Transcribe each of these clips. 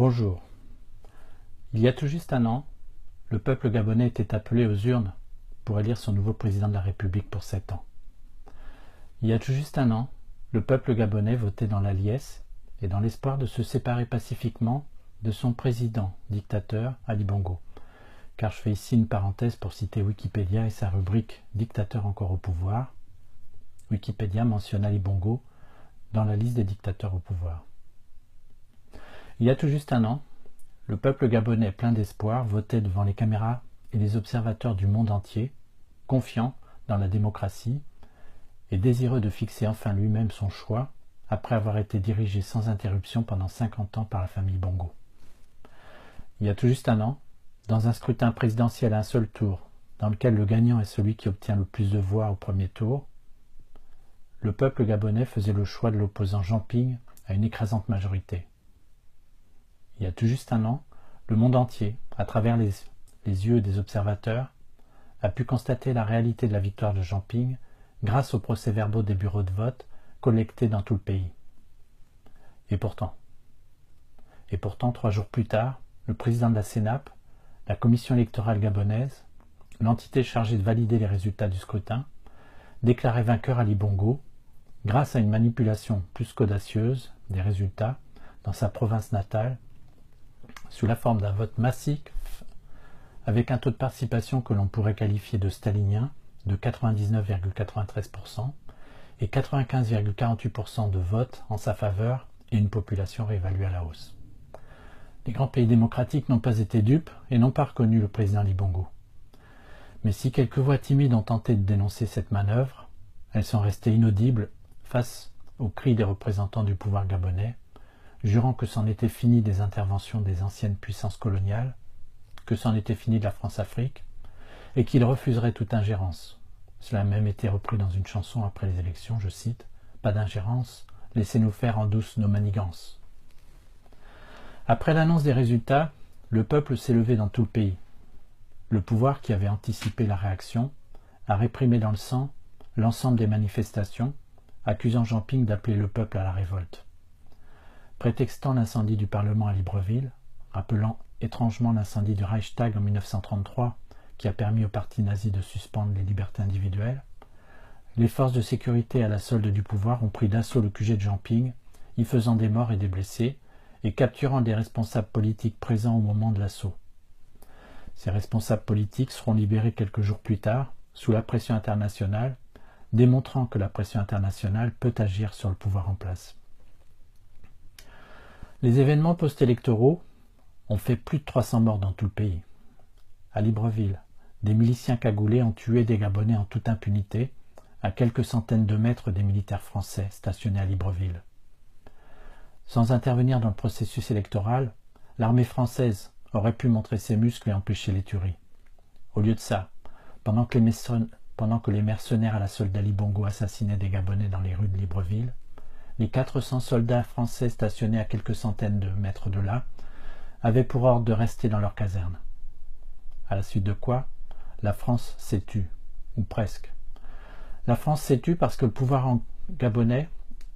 Bonjour. Il y a tout juste un an, le peuple gabonais était appelé aux urnes pour élire son nouveau président de la République pour 7 ans. Il y a tout juste un an, le peuple gabonais votait dans la liesse et dans l'espoir de se séparer pacifiquement de son président dictateur Ali Bongo. Car je fais ici une parenthèse pour citer Wikipédia et sa rubrique « Dictateur encore au pouvoir ». Wikipédia mentionne Ali Bongo dans la liste des dictateurs au pouvoir. Il y a tout juste un an, le peuple gabonais plein d'espoir votait devant les caméras et les observateurs du monde entier, confiant dans la démocratie et désireux de fixer enfin lui-même son choix après avoir été dirigé sans interruption pendant 50 ans par la famille Bongo. Il y a tout juste un an, dans un scrutin présidentiel à un seul tour, dans lequel le gagnant est celui qui obtient le plus de voix au premier tour, le peuple gabonais faisait le choix de l'opposant Jean Ping à une écrasante majorité. Il y a tout juste un an, le monde entier, à travers les yeux des observateurs, a pu constater la réalité de la victoire de Jean Ping grâce aux procès-verbaux des bureaux de vote collectés dans tout le pays. Et pourtant, 3 jours plus tard, le président de la CENAP, la commission électorale gabonaise, l'entité chargée de valider les résultats du scrutin, déclarait vainqueur Ali Bongo grâce à une manipulation plus qu'audacieuse des résultats dans sa province natale sous la forme d'un vote massif avec un taux de participation que l'on pourrait qualifier de stalinien de 99,93% et 95,48% de votes en sa faveur et une population réévaluée à la hausse. Les grands pays démocratiques n'ont pas été dupes et n'ont pas reconnu le président Ali Bongo. Mais si quelques voix timides ont tenté de dénoncer cette manœuvre, elles sont restées inaudibles face aux cris des représentants du pouvoir gabonais, jurant que c'en était fini des interventions des anciennes puissances coloniales, que c'en était fini de la France-Afrique, et qu'ils refuseraient toute ingérence. Cela a même été repris dans une chanson après les élections, je cite, « Pas d'ingérence, laissez-nous faire en douce nos manigances ». Après l'annonce des résultats, le peuple s'est levé dans tout le pays. Le pouvoir, qui avait anticipé la réaction, a réprimé dans le sang l'ensemble des manifestations, accusant Jean Ping d'appeler le peuple à la révolte. Prétextant l'incendie du Parlement à Libreville, rappelant étrangement l'incendie du Reichstag en 1933 qui a permis au parti nazi de suspendre les libertés individuelles, les forces de sécurité à la solde du pouvoir ont pris d'assaut le QG de Jean Ping, y faisant des morts et des blessés, et capturant des responsables politiques présents au moment de l'assaut. Ces responsables politiques seront libérés quelques jours plus tard, sous la pression internationale, démontrant que la pression internationale peut agir sur le pouvoir en place. Les événements post-électoraux ont fait plus de 300 morts dans tout le pays. À Libreville, des miliciens cagoulés ont tué des Gabonais en toute impunité, à quelques centaines de mètres des militaires français stationnés à Libreville. Sans intervenir dans le processus électoral, l'armée française aurait pu montrer ses muscles et empêcher les tueries. Au lieu de ça, pendant que les mercenaires à la solde d'Ali Bongo assassinaient des Gabonais dans les rues de Libreville, les 400 soldats français stationnés à quelques centaines de mètres de là avaient pour ordre de rester dans leur caserne. À la suite de quoi, la France s'est tue, ou presque. La France s'est tue parce que le pouvoir gabonais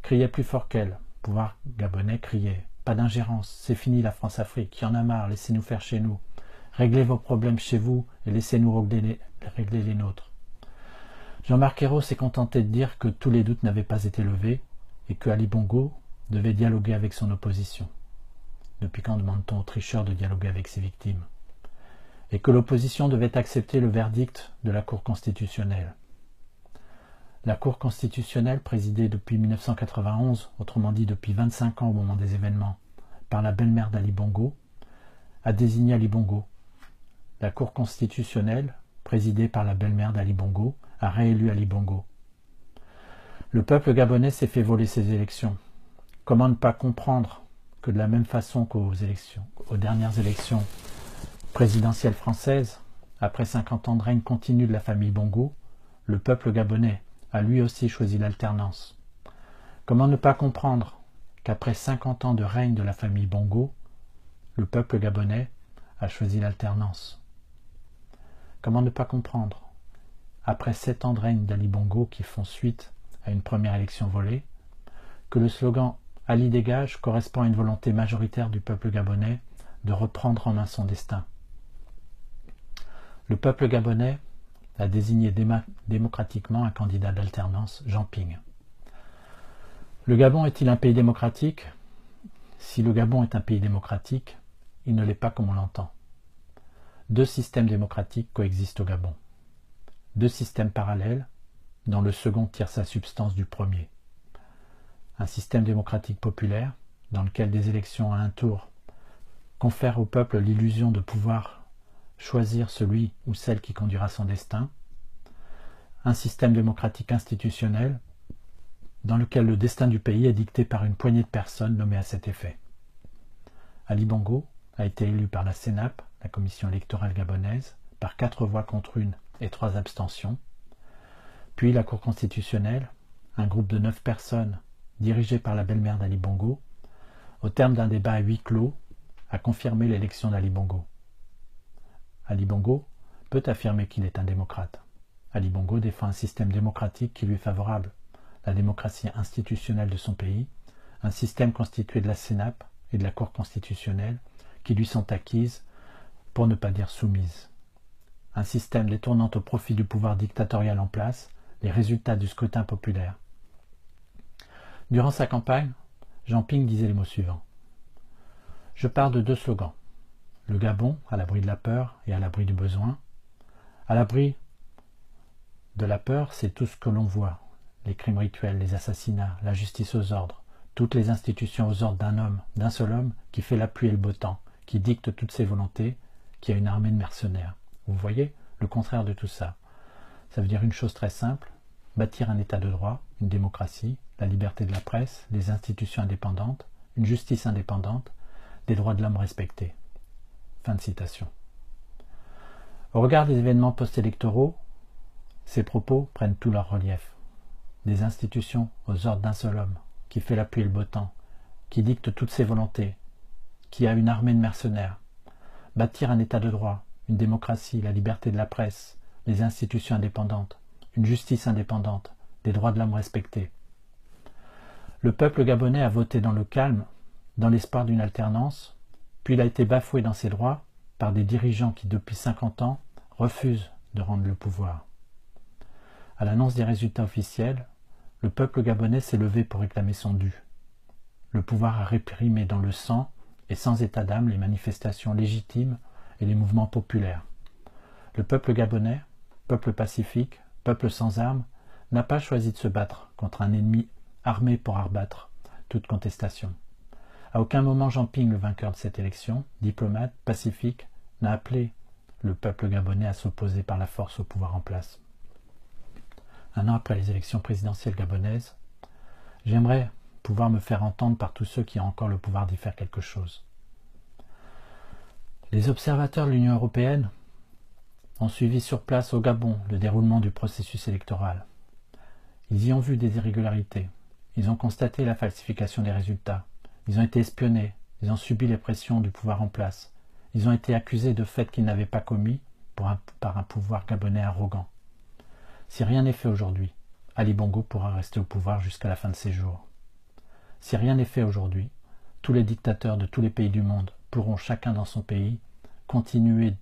criait plus fort qu'elle. Le pouvoir gabonais criait « Pas d'ingérence, c'est fini la France-Afrique, il y en a marre, laissez-nous faire chez nous. Réglez vos problèmes chez vous et laissez-nous régler les nôtres. » Jean-Marc Ayrault s'est contenté de dire que tous les doutes n'avaient pas été levés et que Ali Bongo devait dialoguer avec son opposition. Depuis quand demande-t-on aux tricheurs de dialoguer avec ses victimes? Et que l'opposition devait accepter le verdict de la Cour constitutionnelle. La Cour constitutionnelle, présidée depuis 1991, autrement dit depuis 25 ans au moment des événements, par la belle-mère d'Ali Bongo, a désigné Ali Bongo. La Cour constitutionnelle, présidée par la belle-mère d'Ali Bongo, a réélu Ali Bongo. Le peuple gabonais s'est fait voler ses élections. Comment ne pas comprendre que de la même façon qu'aux dernières élections présidentielles françaises, après 50 ans de règne continu de la famille Bongo, le peuple gabonais a lui aussi choisi l'alternance. Comment ne pas comprendre qu'après 50 ans de règne de la famille Bongo, le peuple gabonais a choisi l'alternance? Comment ne pas comprendre, après 7 ans de règne d'Ali Bongo qui font suite à une première élection volée, que le slogan Ali dégage correspond à une volonté majoritaire du peuple gabonais de reprendre en main son destin. Le peuple gabonais a désigné démocratiquement un candidat d'alternance, Jean Ping. Le Gabon est-il un pays démocratique? Si le Gabon est un pays démocratique, il ne l'est pas comme on l'entend. Deux systèmes démocratiques coexistent au Gabon. Deux systèmes parallèles, dont le second tire sa substance du premier. Un système démocratique populaire, dans lequel des élections à un tour confèrent au peuple l'illusion de pouvoir choisir celui ou celle qui conduira son destin. Un système démocratique institutionnel, dans lequel le destin du pays est dicté par une poignée de personnes nommées à cet effet. Ali Bongo a été élu par la CENAP, la commission électorale gabonaise, par 4 voix contre 1 et 3 abstentions. Puis la Cour constitutionnelle, un groupe de 9 personnes dirigé par la belle-mère d'Ali Bongo, au terme d'un débat à huis clos, a confirmé l'élection d'Ali Bongo. Ali Bongo peut affirmer qu'il est un démocrate. Ali Bongo défend un système démocratique qui lui est favorable, la démocratie institutionnelle de son pays, un système constitué de la CENAP et de la Cour constitutionnelle qui lui sont acquises, pour ne pas dire soumises. Un système détournant au profit du pouvoir dictatorial en place les résultats du scrutin populaire. Durant sa campagne, Jean Ping disait les mots suivants. « Je pars de 2 slogans. Le Gabon, à l'abri de la peur et à l'abri du besoin. À l'abri de la peur, c'est tout ce que l'on voit. Les crimes rituels, les assassinats, la justice aux ordres, toutes les institutions aux ordres d'un seul homme qui fait la pluie et le beau temps, qui dicte toutes ses volontés, qui a une armée de mercenaires. Vous voyez, le contraire de tout ça. Ça veut dire une chose très simple, bâtir un état de droit, une démocratie, la liberté de la presse, des institutions indépendantes, une justice indépendante, des droits de l'homme respectés. » Fin de citation. Au regard des événements post-électoraux, ces propos prennent tout leur relief. Des institutions aux ordres d'un seul homme, qui fait la pluie et le beau temps, qui dicte toutes ses volontés, qui a une armée de mercenaires. Bâtir un état de droit, une démocratie, la liberté de la presse, les institutions indépendantes, une justice indépendante, des droits de l'homme respectés. Le peuple gabonais a voté dans le calme, dans l'espoir d'une alternance, puis il a été bafoué dans ses droits par des dirigeants qui, depuis 50 ans, refusent de rendre le pouvoir. À l'annonce des résultats officiels, le peuple gabonais s'est levé pour réclamer son dû. Le pouvoir a réprimé dans le sang et sans état d'âme les manifestations légitimes et les mouvements populaires. Le peuple gabonais, peuple pacifique, peuple sans armes, n'a pas choisi de se battre contre un ennemi armé pour abattre toute contestation. À aucun moment Jean Ping, le vainqueur de cette élection, diplomate, pacifique, n'a appelé le peuple gabonais à s'opposer par la force au pouvoir en place. Un an après les élections présidentielles gabonaises, j'aimerais pouvoir me faire entendre par tous ceux qui ont encore le pouvoir d'y faire quelque chose. Les observateurs de l'Union européenne ont suivi sur place au Gabon le déroulement du processus électoral. Ils y ont vu des irrégularités. Ils ont constaté la falsification des résultats. Ils ont été espionnés. Ils ont subi les pressions du pouvoir en place. Ils ont été accusés de faits qu'ils n'avaient pas commis par un pouvoir gabonais arrogant. Si rien n'est fait aujourd'hui, Ali Bongo pourra rester au pouvoir jusqu'à la fin de ses jours. Si rien n'est fait aujourd'hui, tous les dictateurs de tous les pays du monde pourront, chacun dans son pays, continuer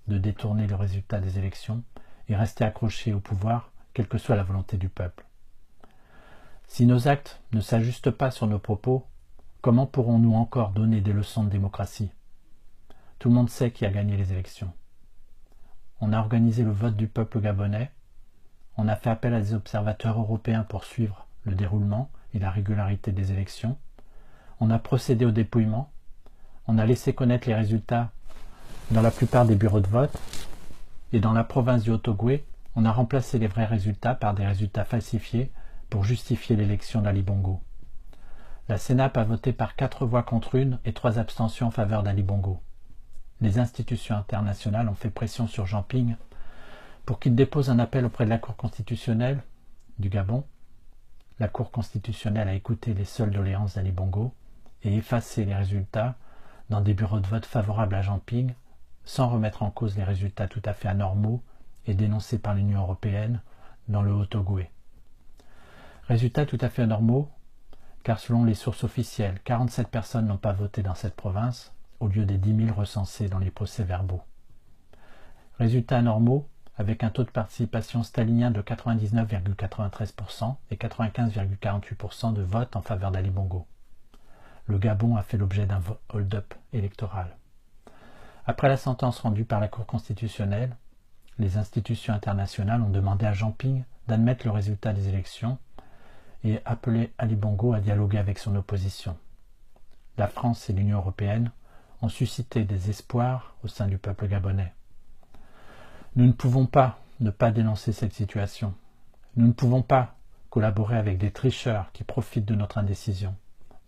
de détourner le résultat des élections et rester accrochés au pouvoir, quelle que soit la volonté du peuple. Si nos actes ne s'ajustent pas sur nos propos, comment pourrons-nous encore donner des leçons de démocratie? Tout le monde sait qui a gagné les élections. On a organisé le vote du peuple gabonais, on a fait appel à des observateurs européens pour suivre le déroulement et la régularité des élections, on a procédé au dépouillement, on a laissé connaître les résultats dans la plupart des bureaux de vote, et dans la province du Haut-Ogooué, on a remplacé les vrais résultats par des résultats falsifiés pour justifier l'élection d'Ali Bongo. La CENAP a voté par 4 voix contre 1 et 3 abstentions en faveur d'Ali Bongo. Les institutions internationales ont fait pression sur Jean Ping pour qu'il dépose un appel auprès de la Cour constitutionnelle du Gabon. La Cour constitutionnelle a écouté les seules doléances d'Ali Bongo et effacé les résultats dans des bureaux de vote favorables à Jean Ping, sans remettre en cause les résultats tout à fait anormaux et dénoncés par l'Union européenne dans le Haut-Ogooué. Résultats tout à fait anormaux, car selon les sources officielles, 47 personnes n'ont pas voté dans cette province, au lieu des 10 000 recensés dans les procès-verbaux. Résultats normaux, avec un taux de participation stalinien de 99,93% et 95,48% de vote en faveur d'Ali Bongo. Le Gabon a fait l'objet d'un hold-up électoral. Après la sentence rendue par la Cour constitutionnelle, les institutions internationales ont demandé à Jean Ping d'admettre le résultat des élections et appelé Ali Bongo à dialoguer avec son opposition. La France et l'Union européenne ont suscité des espoirs au sein du peuple gabonais. Nous ne pouvons pas ne pas dénoncer cette situation. Nous ne pouvons pas collaborer avec des tricheurs qui profitent de notre indécision.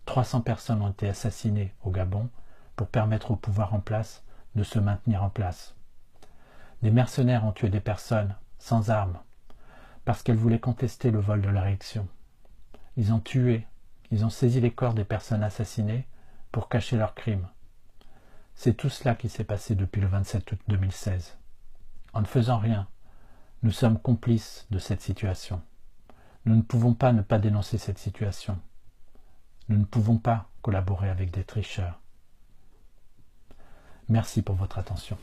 300 personnes ont été assassinées au Gabon pour permettre au pouvoir en place de se maintenir en place. Des mercenaires ont tué des personnes sans armes parce qu'elles voulaient contester le vol de leur élection. Ils ont tué, ils ont saisi les corps des personnes assassinées pour cacher leurs crimes. C'est tout cela qui s'est passé depuis le 27 août 2016. En ne faisant rien, nous sommes complices de cette situation. Nous ne pouvons pas ne pas dénoncer cette situation. Nous ne pouvons pas collaborer avec des tricheurs. Merci pour votre attention.